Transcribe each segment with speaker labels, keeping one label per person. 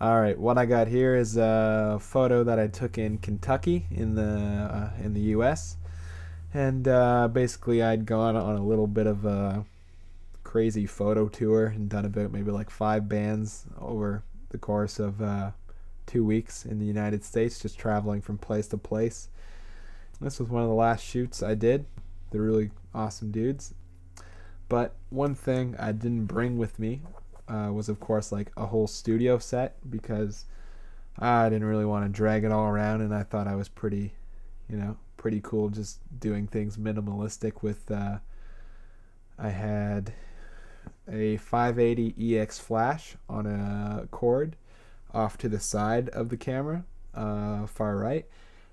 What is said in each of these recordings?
Speaker 1: All right, what I got here is a photo that I took in Kentucky in the U.S. And basically, I'd gone on a little bit of a crazy photo tour and done about maybe like 5 bands over the course of 2 weeks in the United States, just traveling from place to place. This was one of the last shoots I did. They're really awesome dudes. But one thing I didn't bring with me was, of course, like a whole studio set because I didn't really want to drag it all around, and I thought I was pretty cool just doing things minimalistic with. I had a 580 EX flash on a cord off to the side of the camera, far right,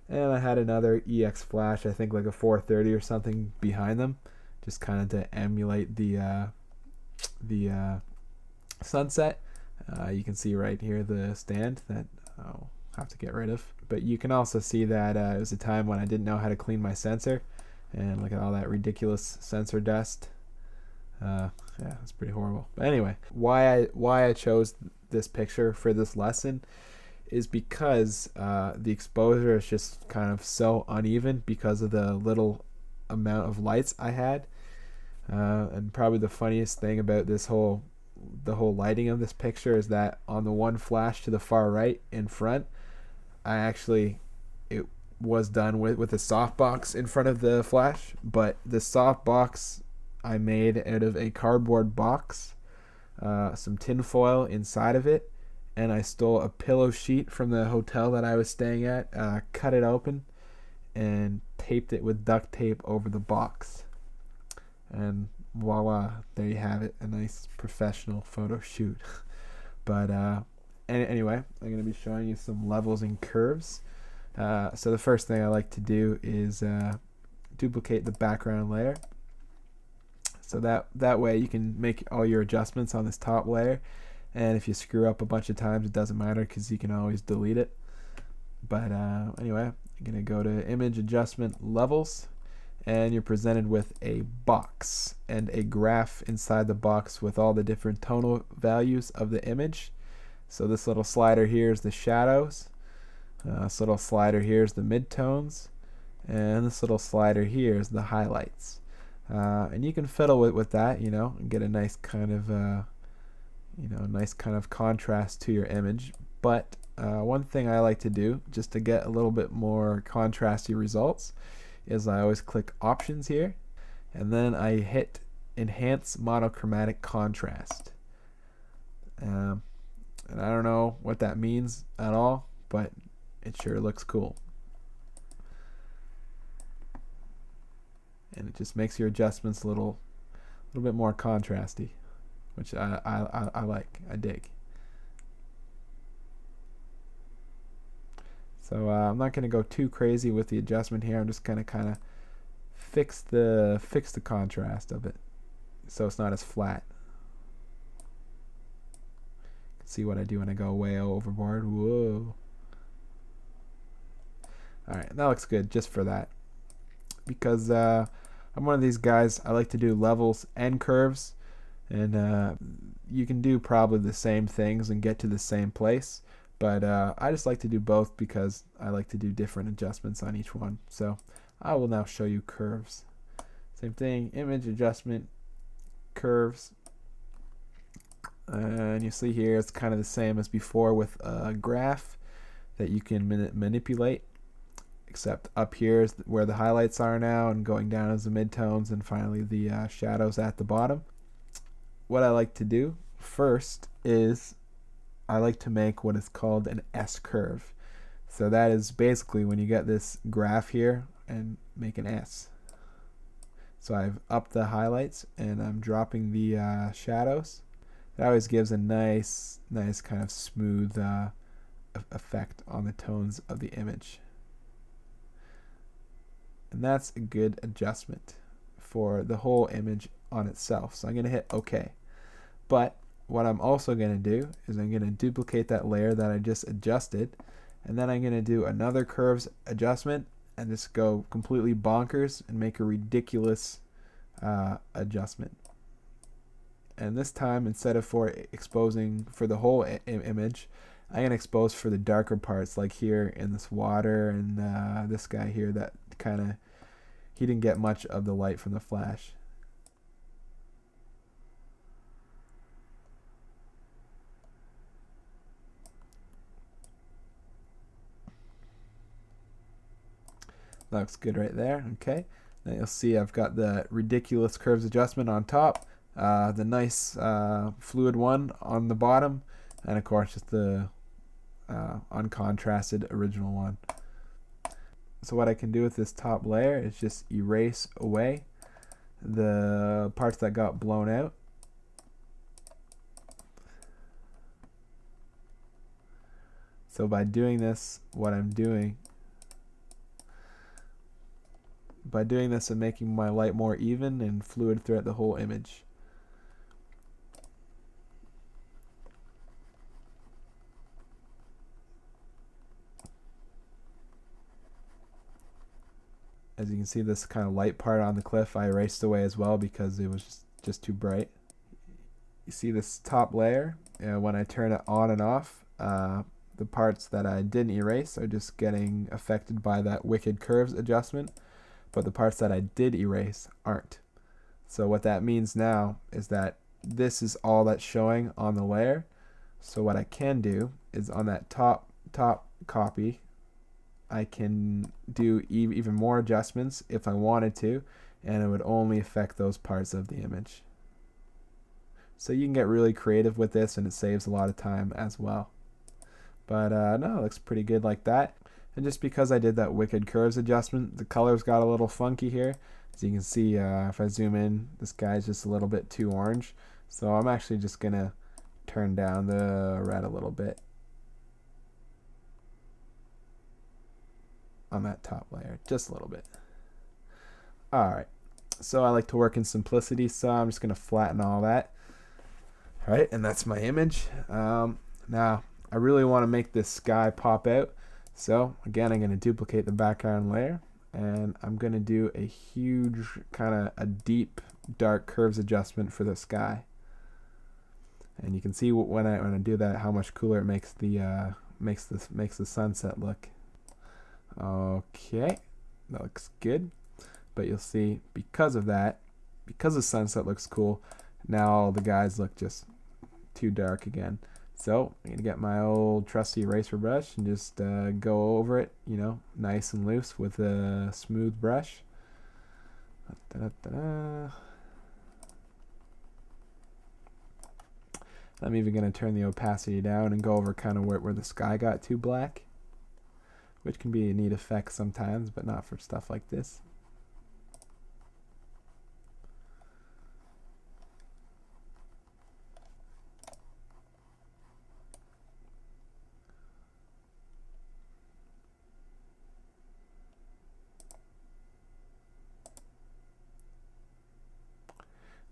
Speaker 1: and I had another EX flash, I think like a 430 or something behind them, just kind of to emulate the sunset. You can see right here the stand that I'll have to get rid of. But you can also see that it was a time when I didn't know how to clean my sensor, and look at all that ridiculous sensor dust. Yeah, it's pretty horrible. But anyway, why I chose this picture for this lesson is because the exposure is just kind of so uneven because of the little amount of lights I had. And probably the funniest thing about the whole lighting of this picture is that on the one flash to the far right in front, it was done with a softbox in front of the flash, but the softbox I made out of a cardboard box, some tin foil inside of it, and I stole a pillow sheet from the hotel that I was staying at, cut it open, and taped it with duct tape over the box. And voila, there you have it, a nice professional photo shoot. But anyway, I'm going to be showing you some levels and curves. So the first thing I like to do is duplicate the background layer. So that way you can make all your adjustments on this top layer, and if you screw up a bunch of times, it doesn't matter because you can always delete it. But anyway, I'm going to go to Image Adjustment Levels, and you're presented with a box and a graph inside the box with all the different tonal values of the image. So this little slider here is the shadows, this little slider here is the midtones, and this little slider here is the highlights. And you can fiddle with that, and get a nice kind of contrast to your image. But one thing I like to do just to get a little bit more contrasty results is I always click Options here, and then I hit Enhance Monochromatic Contrast. And I don't know what that means at all, but it sure looks cool. And it just makes your adjustments a little bit more contrasty, which I like, I dig. So I'm not going to go too crazy with the adjustment here. I'm just going to kind of fix the contrast of it so it's not as flat. You can see what I do when I go way overboard. Whoa. Alright, that looks good just for that. Because I'm one of these guys, I like to do levels and curves. And you can do probably the same things and get to the same place. But I just like to do both because I like to do different adjustments on each one. So I will now show you curves. Same thing, image adjustment, curves. And you see here it's kind of the same as before with a graph that you can manipulate. Except up here is where the highlights are now, and going down is the midtones, and finally the shadows at the bottom. What I like to do first is I like to make what is called an S curve. So that is basically when you get this graph here and make an S. So I've upped the highlights and I'm dropping the shadows. That always gives a nice kind of smooth effect on the tones of the image. And that's a good adjustment for the whole image on itself. So I'm going to hit OK. But what I'm also going to do is I'm going to duplicate that layer that I just adjusted, and then I'm going to do another curves adjustment and just go completely bonkers and make a ridiculous adjustment. And this time, instead of exposing for the whole image, I'm gonna expose for the darker parts, like here in this water and this guy here that kind of, he didn't get much of the light from the flash. That looks good right there. Okay. Now you'll see I've got the ridiculous curves adjustment on top, the nice fluid one on the bottom, and of course just the uncontrasted original one. So what I can do with this top layer is just erase away the parts that got blown out. So by doing this, what I'm doing, by doing this, I'm making my light more even and fluid throughout the whole image. As you can see, this kind of light part on the cliff I erased away as well because it was just too bright. You see this top layer, when I turn it on and off, the parts that I didn't erase are just getting affected by that wicked curves adjustment, but the parts that I did erase aren't. So what that means now is that this is all that's showing on the layer. So what I can do is on that top copy, I can do even more adjustments if I wanted to, and it would only affect those parts of the image. So you can get really creative with this, and it saves a lot of time as well. But no, it looks pretty good like that. And just because I did that wicked curves adjustment, the colors got a little funky here. As you can see, if I zoom in, this guy's just a little bit too orange. So I'm actually just gonna turn down the red a little bit on that top layer, just a little bit. Alright, so I like to work in simplicity, so I'm just gonna flatten all that. Alright, and that's my image. Now I really want to make this sky pop out, so again I'm going to duplicate the background layer, and I'm going to do a huge kind of a deep dark curves adjustment for the sky. And you can see when I do that how much cooler it makes the makes the sunset look. Okay, that looks good. But you'll see because of that, because the sunset looks cool, now all the guys look just too dark again. So I'm gonna get my old trusty eraser brush and just go over it, you know, nice and loose with a smooth brush. I'm even gonna turn the opacity down and go over kind of where the sky got too black, which can be a neat effect sometimes, but not for stuff like this.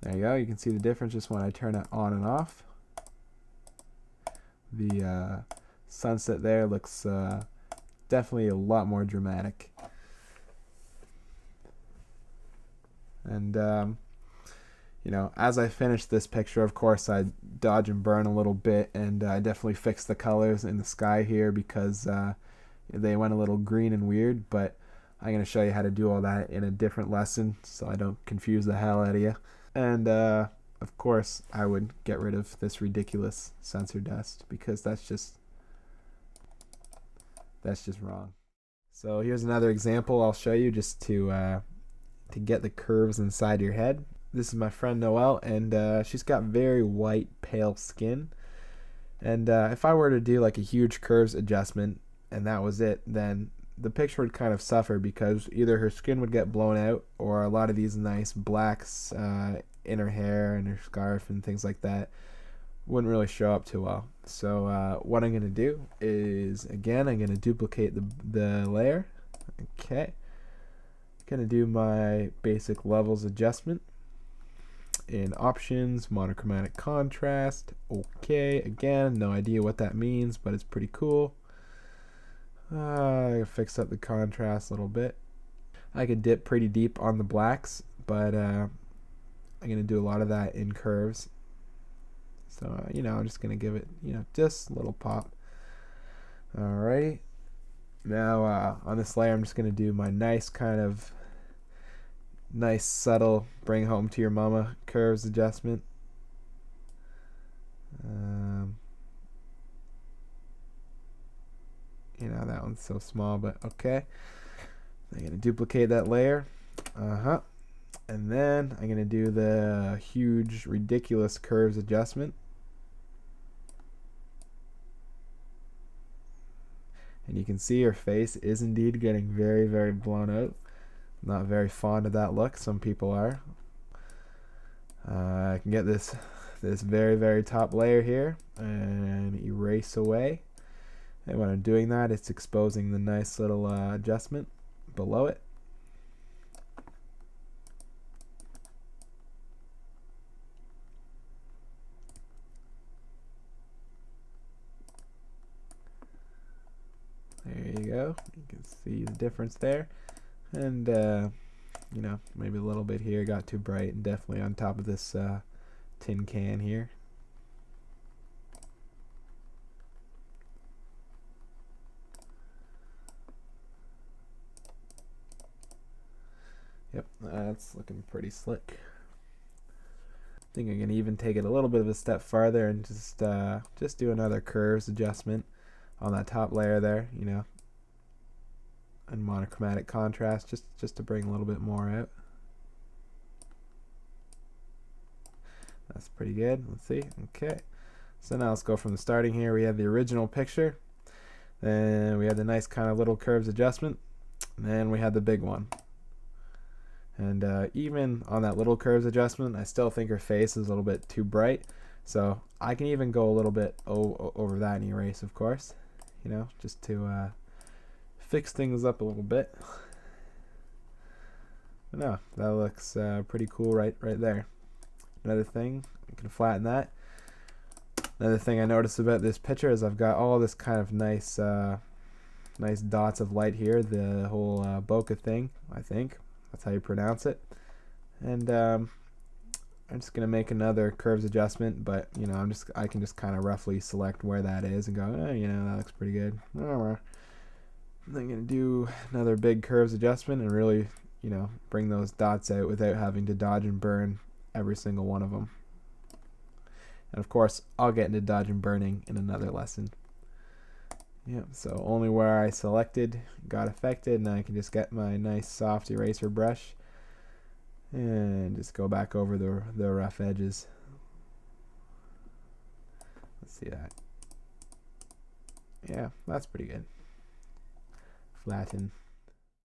Speaker 1: There you go. You can see the difference just when I turn it on and off. The sunset there looks definitely a lot more dramatic. And you know, as I finish this picture, of course, I dodge and burn a little bit, and I definitely fix the colors in the sky here because they went a little green and weird, but I'm going to show you how to do all that in a different lesson so I don't confuse the hell out of you. And of course, I would get rid of this ridiculous sensor dust because that's just wrong. So here's another example I'll show you just to get the curves inside your head. This is my friend Noelle, and she's got very white, pale skin. And if I were to do like a huge curves adjustment and that was it, then the picture would kind of suffer because either her skin would get blown out or a lot of these nice blacks in her hair and her scarf and things like that wouldn't really show up too well. So what I'm going to do is, again, I'm going to duplicate the layer. Okay. Going to do my basic levels adjustment in options, monochromatic contrast. Okay, again, no idea what that means, but it's pretty cool. I fix up the contrast a little bit. I could dip pretty deep on the blacks, but I'm going to do a lot of that in curves. So, you know, I'm just going to give it, you know, just a little pop. Alrighty. Now on this layer, I'm just going to do my nice subtle bring home to your mama curves adjustment. You know, that one's so small, but okay. I'm going to duplicate that layer. And then I'm going to do the huge, ridiculous curves adjustment. And you can see her face is indeed getting very, very blown out. Not very fond of that look. Some people are. I can get this very, very top layer here and erase away. And when I'm doing that, it's exposing the nice little adjustment below it. There you go. You can see the difference there. And, you know, maybe a little bit here got too bright, and definitely on top of this tin can here. Yep, that's looking pretty slick. I think I can even take it a little bit of a step farther and just do another curves adjustment on that top layer there, you know, and monochromatic contrast just to bring a little bit more out. That's pretty good. Let's see. Okay. So now let's go from the starting here. We have the original picture. Then we had the nice kind of little curves adjustment. And then we had the big one. And even on that little curves adjustment, I still think her face is a little bit too bright. So I can even go a little bit over that and erase, of course. You know, just to fix things up a little bit. But no, that looks pretty cool right there. Another thing, you can flatten that. Another thing I noticed about this picture is I've got all this kind of nice dots of light here. The whole bokeh thing, I think that's how you pronounce it. And I'm just gonna make another curves adjustment, but you know, I can just kind of roughly select where that is and go, oh, you know, that looks pretty good. I'm gonna do another big curves adjustment and really, you know, bring those dots out without having to dodge and burn every single one of them. And of course, I'll get into dodge and burning in another lesson. Yep, so only where I selected got affected, and I can just get my nice soft eraser brush and just go back over the rough edges. Let's see that. Yeah, that's pretty good. Flatten.